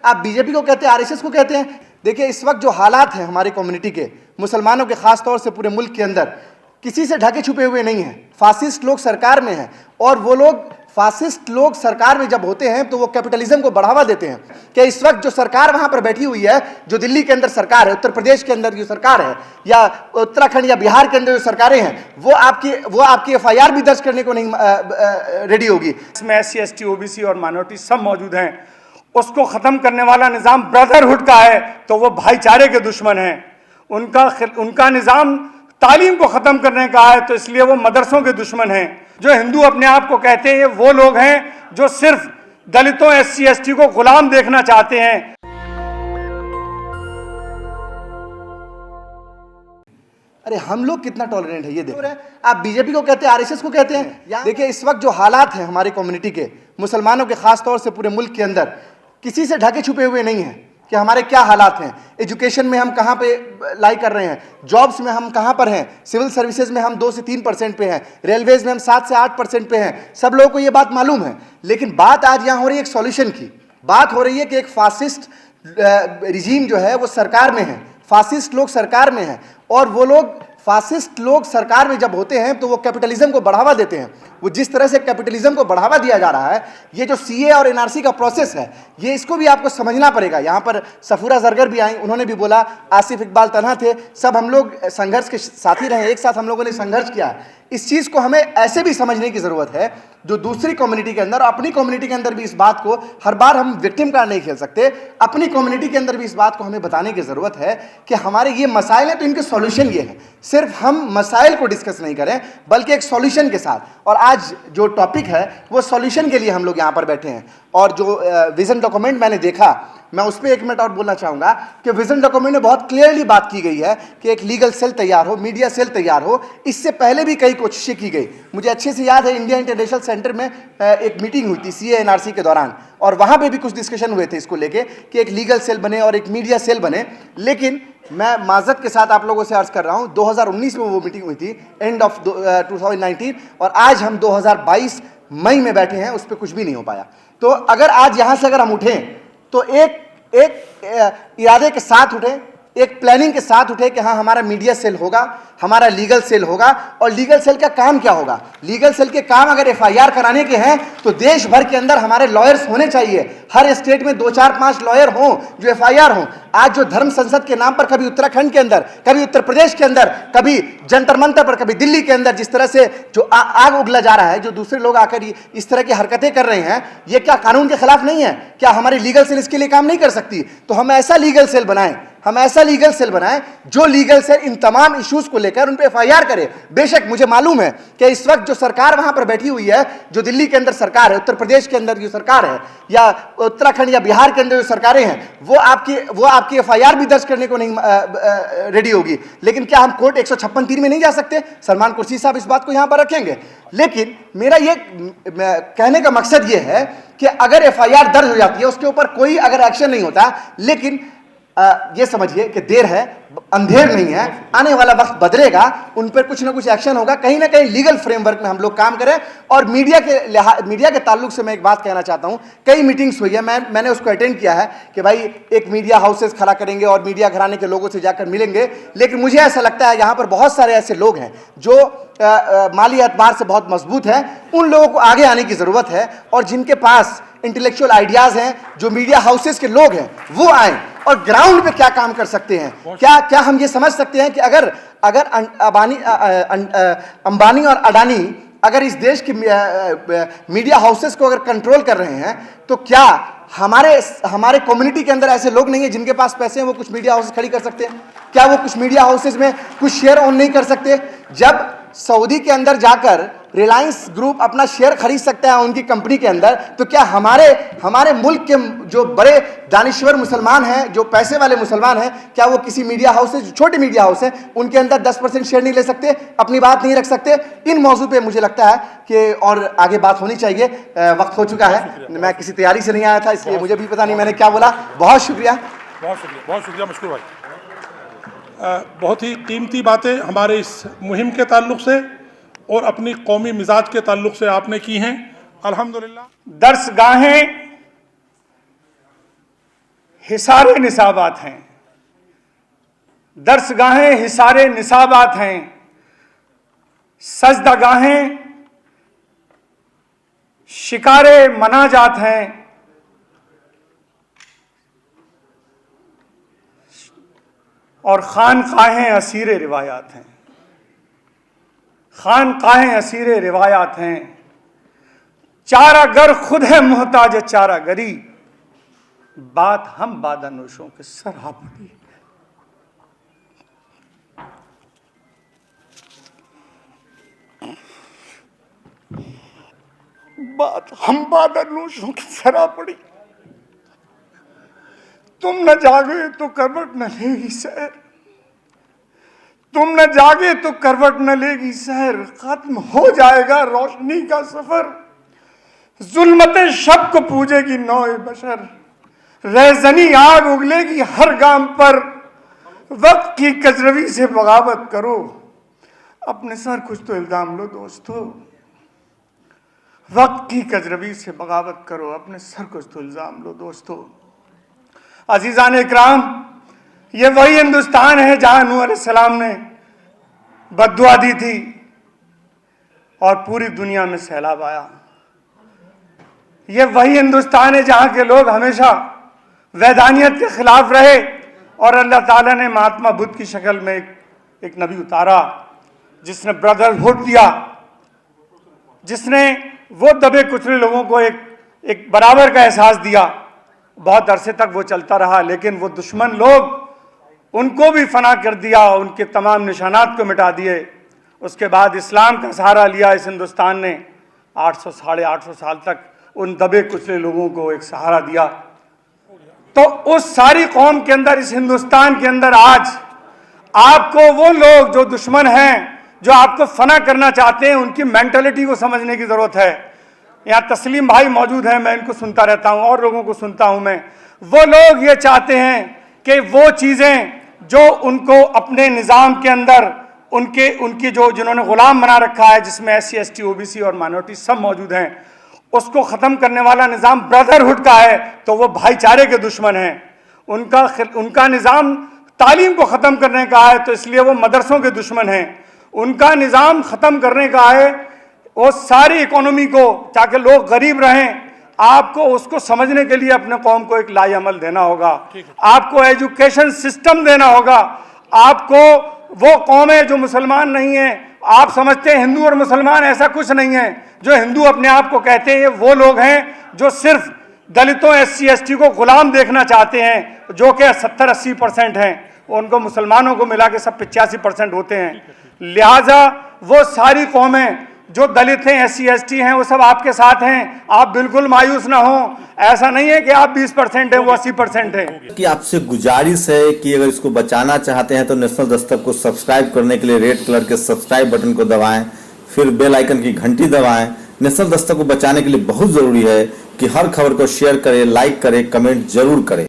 आप बीजेपी को कहते हैं, आरएसएस को कहते हैं। देखिए इस वक्त जो हालात हैं हमारी कम्युनिटी के, मुसलमानों के खास तौर से पूरे मुल्क के अंदर, किसी से ढके छुपे हुए नहीं हैं। फासिस्ट लोग सरकार में हैं और वो लोग फासिस्ट लोग सरकार में जब होते हैं तो वो कैपिटलिज्म को बढ़ावा देते हैं। कि इस वक्त जो सरकार वहां पर बैठी हुई है, जो दिल्ली के अंदर सरकार है, उत्तर प्रदेश के अंदर जो सरकार है, या उत्तराखंड या बिहार के अंदर जो सरकारें हैं, वो आपकी एफआईआर भी दर्ज करने को नहीं रेडी होगी। इसमें SC ST OBC और माइनॉरिटी सब मौजूद हैं। उसको खत्म करने वाला निजाम ब्रदरहुड का है तो वो भाईचारे के दुश्मन हैं। उनका निजाम तालीम को खत्म करने का है तो इसलिए वो मदरसों के दुश्मन हैं। जो हिंदू अपने आप को कहते हैं वो लोग हैं जो सिर्फ दलितों SC ST को गुलाम देखना चाहते हैं। अरे हम लोग कितना टॉलरेंट है ये देखो। आप बीजेपी को कहते हैं, आरएसएस को कहते हैं। देखिए इस वक्त जो हालात हैं हमारी कम्युनिटी के, मुसलमानों के खास तौर से पूरे मुल्क के अंदर, किसी से ढके छुपे हुए नहीं हैं कि हमारे क्या हालात हैं। एजुकेशन में हम कहाँ पे लाई कर रहे हैं, जॉब्स में हम कहाँ पर हैं, सिविल सर्विसेज में हम 2 से 3% पे हैं, रेलवेज में हम 7 से 8% पे हैं। सब लोगों को ये बात मालूम है। लेकिन बात आज यहाँ हो रही है एक सॉल्यूशन की। बात हो रही है कि एक फासिस्ट रिजीम जो है वो सरकार में है, फासिस्ट लोग सरकार में हैं और वो लोग फासिस्ट लोग सरकार में जब होते हैं तो वो कैपिटलिज्म को बढ़ावा देते हैं। वो जिस तरह से कैपिटलिज्म को बढ़ावा दिया जा रहा है, ये जो CA और NRC का प्रोसेस है, ये इसको भी आपको समझना पड़ेगा। यहाँ पर सफूरा जरगर भी आई, उन्होंने भी बोला, आसिफ इकबाल तन्हा थे, सब हम लोग संघर्ष के साथी रहे, एक साथ हम लोगों ने संघर्ष किया। इस चीज़ को हमें ऐसे भी समझने की ज़रूरत है जो दूसरी कम्युनिटी के अंदर, अपनी कम्युनिटी के अंदर भी इस बात को, हर बार हम विक्टिम कार्ड नहीं खेल सकते। अपनी कम्युनिटी के अंदर भी इस बात को हमें बताने की ज़रूरत है कि हमारे ये मसाइल हैं तो इनके सॉल्यूशन ये है। सिर्फ हम मसाइल को डिस्कस नहीं करें बल्कि एक सॉल्यूशन के साथ। और आज जो टॉपिक है वो सॉल्यूशन के लिए हम लोग यहाँ पर बैठे हैं। और जो विजन डॉक्यूमेंट मैंने देखा, मैं उस पर 1 मिनट और बोलना चाहूँगा कि विजन डॉक्यूमेंट में बहुत क्लियरली बात की गई है कि एक लीगल सेल तैयार हो, मीडिया सेल तैयार हो। इससे पहले भी कई कोशिशें की गई। मुझे अच्छे से याद है, इंडिया इंटरनेशनल सेंटर में एक मीटिंग हुई थी CA NRC के दौरान, और वहाँ पे भी कुछ डिस्कशन हुए थे इसको लेके कि एक लीगल सेल बने और एक मीडिया सेल बने। लेकिन मैं माजरत के साथ आप लोगों से अर्ज कर रहा हूँ, 2019 में वो मीटिंग हुई थी, एंड ऑफ 2019, और आज हम 2022 मई में बैठे हैं, उस पर कुछ भी नहीं हो पाया। तो अगर आज यहाँ से अगर हम उठें तो एक इरादे के साथ उठें, एक प्लानिंग के साथ उठे कि हाँ हमारा मीडिया सेल होगा, हमारा लीगल सेल होगा। और लीगल सेल का काम क्या होगा? लीगल सेल के काम अगर FIR कराने के हैं तो देश भर के अंदर हमारे लॉयर्स होने चाहिए। हर स्टेट में 2, 4, 5 लॉयर हों जो FIR हों। आज जो धर्म संसद के नाम पर कभी उत्तराखंड के अंदर, कभी उत्तर प्रदेश के अंदर, कभी जंतर मंतर पर, कभी दिल्ली के अंदर जिस तरह से जो आग उगला जा रहा है, जो दूसरे लोग आकर इस तरह की हरकतें कर रहे हैं, ये क्या कानून के खिलाफ नहीं है? क्या हमारी लीगल सेल इसके लिए काम नहीं कर सकती? तो हम ऐसा लीगल सेल बनाएं, जो लीगल सेल इन तमाम इश्यूज को लेकर उन पे FIR करे। बेशक मुझे मालूम है कि इस वक्त जो सरकार वहां पर बैठी हुई है, जो दिल्ली के अंदर सरकार है, उत्तर प्रदेश के अंदर जो सरकार है, या उत्तराखंड या बिहार के अंदर जो सरकारें हैं, वो आपकी FIR भी दर्ज करने को नहीं रेडी होगी। लेकिन क्या हम कोर्ट 156(3) में नहीं जा सकते? सलमान कुर्सी साहब इस बात को यहां पर रखेंगे। लेकिन मेरा ये कहने का मकसद ये है कि अगर FIR दर्ज हो जाती है, उसके ऊपर कोई अगर एक्शन नहीं होता, लेकिन ये समझिए कि देर है, अंधेर नहीं है, आने वाला वक्त बदलेगा, उन पर कुछ ना कुछ एक्शन होगा। कहीं ना कहीं लीगल फ्रेमवर्क में हम लोग काम करें। और मीडिया के ताल्लुक से मैं एक बात कहना चाहता हूं, कई मीटिंग्स हुई है, मैंने उसको अटेंड किया है कि भाई एक मीडिया हाउसेस खड़ा करेंगे और मीडिया घराने के लोगों से जाकर मिलेंगे। लेकिन मुझे ऐसा लगता है यहाँ पर बहुत सारे ऐसे लोग हैं जो माली एतबार से बहुत मजबूत हैं। उन लोगों को आगे आने की ज़रूरत है और जिनके पास इंटेलेक्चुअल आइडियाज़ हैं, जो मीडिया हाउसेस के लोग हैं, वो आएँ और ग्राउंड पे क्या काम कर सकते हैं। क्या हम ये समझ सकते हैं कि अगर अंबानी और अडानी अगर इस देश की मीडिया हाउसेस को अगर कंट्रोल कर रहे हैं, तो क्या हमारे कम्युनिटी के अंदर ऐसे लोग नहीं है जिनके पास पैसे हैं, वो कुछ मीडिया हाउसेस खड़ी कर सकते हैं? क्या वो कुछ मीडिया हाउसेस में कुछ शेयर ओन नहीं कर सकते? जब सऊदी के अंदर जाकर रिलायंस ग्रुप अपना शेयर खरीद सकता है उनकी कंपनी के अंदर, तो क्या हमारे मुल्क के जो बड़े दानिश्वर मुसलमान हैं, जो पैसे वाले मुसलमान हैं, क्या वो किसी मीडिया हाउस से, जो छोटे मीडिया हाउस हैं, उनके अंदर 10% शेयर नहीं ले सकते, अपनी बात नहीं रख सकते? इन मौजू पे मुझे लगता है कि और आगे बात होनी चाहिए। वक्त हो चुका है, मैं किसी तैयारी से नहीं आया था, इसलिए मुझे भी पता नहीं मैंने क्या बोला। बहुत शुक्रिया मशकूर भाई। बहुत ही कीमती बातें हमारे इस मुहिम के ताल्लुक से और अपनी कौमी मिजाज के ताल्लुक से आपने की हैं। अल्हम्दुलिल्लाह। दर्सगाहें हिसारे निसाबात हैं, दर्सगाहें हिसारे निसाबात हैं, सजदागाहें शिकारे मनाजात हैं, और खानकाहें असीरे रिवायात हैं। खानकाहें असीरे रिवायात हैं। चारागर खुद है मोहताज चारागरी, बात हम बादानोशों के सराहपड़ी। बात हम बादानोशों की सराहपड़ी। तुम न जागे तो करवट न लेगी सैर, तुम न जागे तो करवट न लेगी सैर, खत्म हो जाएगा रोशनी का सफर, जुल्मते शब को पूजेगी नौए बशर, रहजनी आग उगलेगी हर गाम पर, वक्त की कजरवी से बगावत करो, अपने सर कुछ तो इल्जाम लो दोस्तों। वक्त की कजरवी से बगावत करो, अपने सर कुछ तो इल्जाम लो दोस्तों। अजीजान इकराम, ये वही हिंदुस्तान है जहां नूह अलैहिस्सलाम ने बद्दुआ दी थी और पूरी दुनिया में सैलाब आया। ये वही हिंदुस्तान है जहां के लोग हमेशा वैधानियत के खिलाफ रहे और अल्लाह ताला ने महात्मा बुद्ध की शक्ल में एक नबी उतारा, जिसने ब्रदरहुड दिया, जिसने वो दबे कुचले लोगों को एक बराबर का एहसास दिया। बहुत अरसे तक वो चलता रहा, लेकिन वो दुश्मन लोग उनको भी फना कर दिया, उनके तमाम निशानात को मिटा दिए। उसके बाद इस्लाम का सहारा लिया इस हिंदुस्तान ने, 800 साढ़े 800 साल तक उन दबे कुचले लोगों को एक सहारा दिया। तो उस सारी कौम के अंदर, इस हिंदुस्तान के अंदर आज आपको वो लोग जो दुश्मन हैं, जो आपको फना करना चाहते हैं, उनकी मेंटालिटी को समझने की जरूरत है। यहाँ तस्लीम भाई मौजूद हैं, मैं इनको सुनता रहता हूँ और लोगों को सुनता हूँ मैं। वो लोग ये चाहते हैं कि वो चीज़ें जो उनको अपने निज़ाम के अंदर उनकी जो जिन्होंने गुलाम बना रखा है, जिसमें SC ST OBC और माइनॉरिटी सब मौजूद हैं, उसको ख़त्म करने वाला निज़ाम ब्रदरहुड का है, तो वो भाईचारे के दुश्मन हैं। उनका निज़ाम तालीम को ख़त्म करने का है, तो इसलिए वो मदरसों के दुश्मन हैं। उनका निज़ाम ख़त्म करने का है वो सारी इकोनॉमी को, ताकि लोग गरीब रहें। आपको उसको समझने के लिए अपने कौम को एक लाएअमल देना होगा, आपको एजुकेशन सिस्टम देना होगा। आपको वो कौमें जो मुसलमान नहीं है, आप समझते हैं हिंदू और मुसलमान, ऐसा कुछ नहीं है। जो हिंदू अपने आप को कहते हैं, वो लोग हैं जो सिर्फ दलितों SC ST को गुलाम देखना चाहते हैं, जो कि 70-80% हैं। उनको मुसलमानों को मिला के सब 85% होते हैं। लिहाजा वो सारी कौमें जो दलित हैं, SC ST हैं, वो सब आपके साथ हैं। आप बिल्कुल मायूस ना हो। ऐसा नहीं है कि आप 20% हैं, वो 80% है। कि आपसे गुजारिश है कि अगर इसको बचाना चाहते हैं तो नेशनल दस्तक को सब्सक्राइब करने के लिए रेड कलर के सब्सक्राइब बटन को दबाएं, फिर बेल आइकन की घंटी दबाएं। नेशनल दस्तक को बचाने के लिए बहुत जरूरी है कि हर खबर को शेयर करें, लाइक करें, कमेंट जरूर करें।